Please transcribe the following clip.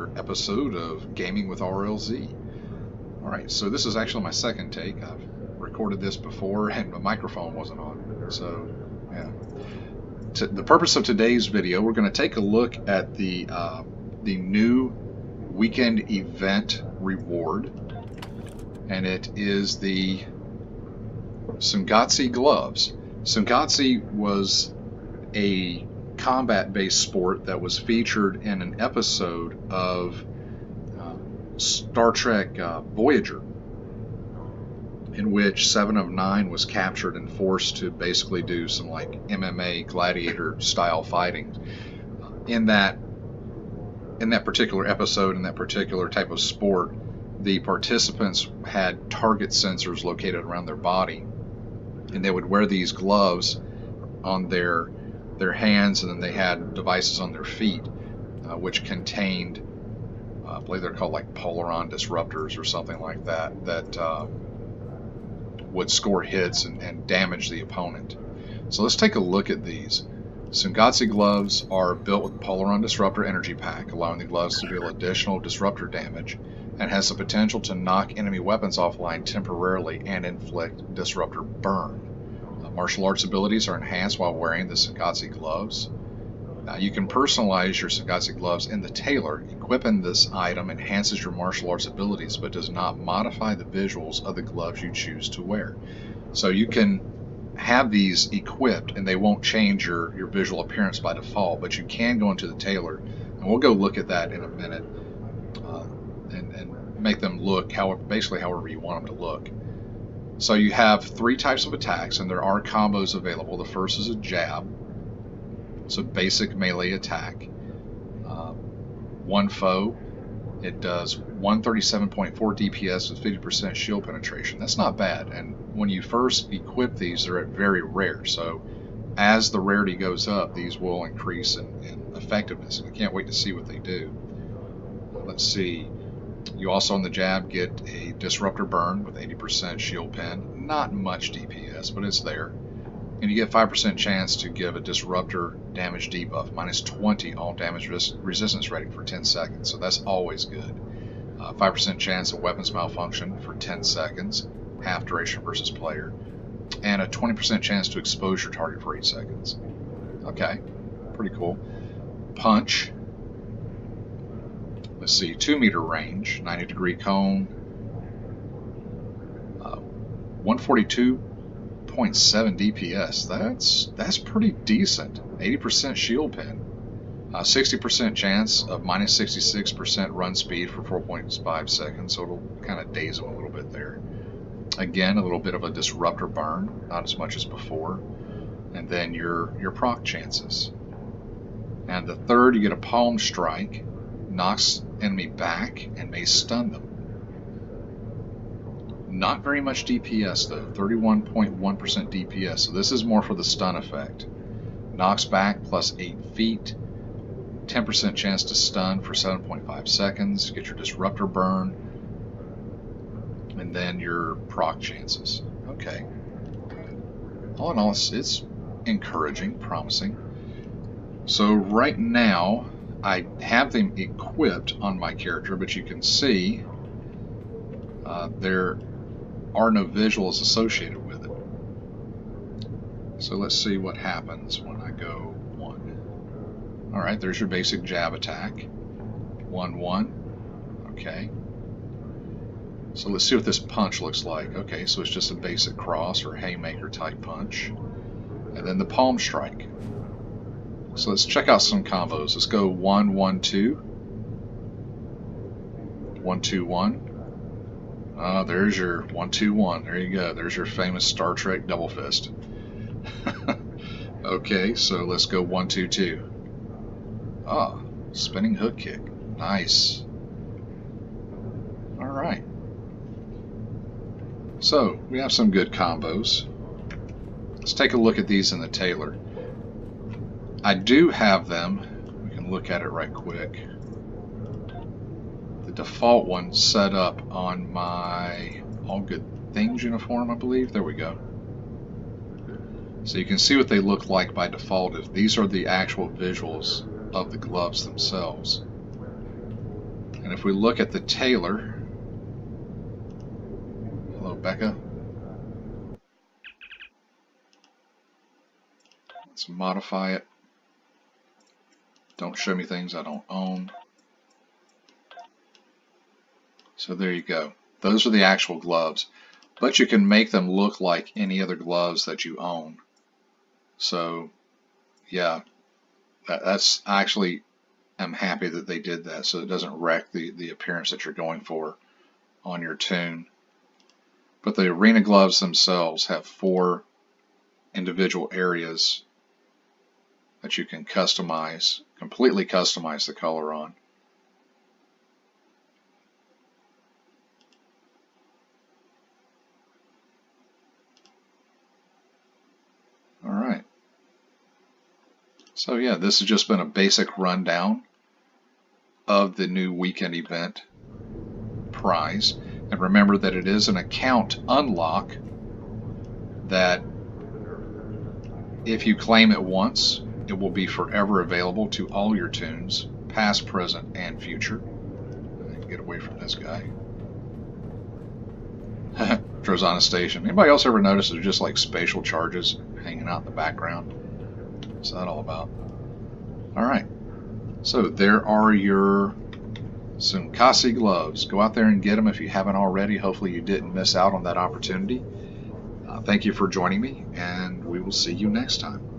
another episode of Gaming with RLZ. Alright, so this is actually my second take. I've recorded this before and my microphone wasn't on. So, yeah. The purpose of today's video, we're going to take a look at the new weekend event reward. And it is the Tsunkatse Gloves. Tsunkatse was a combat-based sport that was featured in an episode of Star Trek Voyager, in which 7 of 9 was captured and forced to basically do some like MMA gladiator style fighting. In that particular episode, in that particular type of sport, the participants had target sensors located around their body, and they would wear these gloves on their hands, and then they had devices on their feet, which contained, I believe they're called like Tailoring disruptors or something like that, that would score hits and damage the opponent. So let's take a look at these. Tsunkatse Gloves are built with Tailoring Disruptor Energy Pack, allowing the gloves to deal additional disruptor damage, and has the potential to knock enemy weapons offline temporarily and inflict disruptor burn. Martial arts abilities are enhanced while wearing the Tsunkatse Gloves. Now, you can personalize your Tsunkatse Gloves in the tailor. Equipping this item enhances your martial arts abilities, but does not modify the visuals of the gloves you choose to wear. So you can have these equipped and they won't change your visual appearance by default, but you can go into the tailor, and we'll go look at that in a minute, and make them look basically however you want them to look. So you have 3 types of attacks, and there are combos available. The first is a jab. It's a basic melee attack. One foe. It does 137.4 DPS with 50% shield penetration. That's not bad. And when you first equip these, they're at very rare. So as the rarity goes up, these will increase in effectiveness. And I can't wait to see what they do. Let's see. You also on the jab get a disruptor burn with 80% shield pen. Not much DPS, but it's there. And you get 5% chance to give a disruptor damage debuff, minus 20 all damage resistance rating for 10 seconds. So that's always good. 5% chance of weapons malfunction for 10 seconds, half duration versus player, and a 20% chance to expose your target for 8 seconds. Okay, pretty cool. Punch. Let's see, 2 meter range, 90 degree cone, 142.7 DPS. That's pretty decent. 80% shield pen, 60% chance of minus 66% run speed for 4.5 seconds, so it'll kind of daze them a little bit there. Again, a little bit of a disruptor burn, not as much as before, and then your proc chances. And the third, you get a palm strike, knocks enemy back and may stun them. Not very much DPS though, 31.1% DPS, so this is more for the stun effect. Knocks back plus 8 feet, 10% chance to stun for 7.5 seconds, get your disruptor burn, and then your proc chances. Okay. All in all, it's encouraging, promising. So right now, I have them equipped on my character, but you can see there are no visuals associated with it. So let's see what happens when I go 1. Alright, there's your basic jab attack. 1-1. Okay. So let's see what this punch looks like. Okay, so it's just a basic cross or haymaker type punch. And then the palm strike. So let's check out some combos. Let's go 1-1-2. 1-2-1. There's your 1-2-1. There you go. There's your famous Star Trek double fist. Okay, so let's go 1-2-2. Ah, spinning hook kick. Nice. Alright. So, we have some good combos. Let's take a look at these in the tailor. I do have them. We can look at it right quick. The default one set up on my All Good Things uniform, I believe. There we go. So you can see what they look like by default. If these are the actual visuals of the gloves themselves. if we look at the tailor, hello Becca. Let's modify it. Don't show me things I don't own. So there you go. Those are the actual gloves. But you can make them look like any other gloves that you own. So yeah, that's actually, I'm happy that they did that so it doesn't wreck the appearance that you're going for on your tune. But the arena gloves themselves have 4 individual areas that you can customize, completely customize the color on. All right. So yeah, this has just been a basic rundown of the new weekend event prize. And remember that it is an account unlock that if you claim it once, it will be forever available to all your tunes, past, present, and future. Get away from this guy. Drozana Station. Anybody else ever notice there's just like spatial charges hanging out in the background? What's that all about? Alright. So there are your Tsunkatse gloves. Go out there and get them if you haven't already. Hopefully you didn't miss out on that opportunity. Thank you for joining me, and we will see you next time.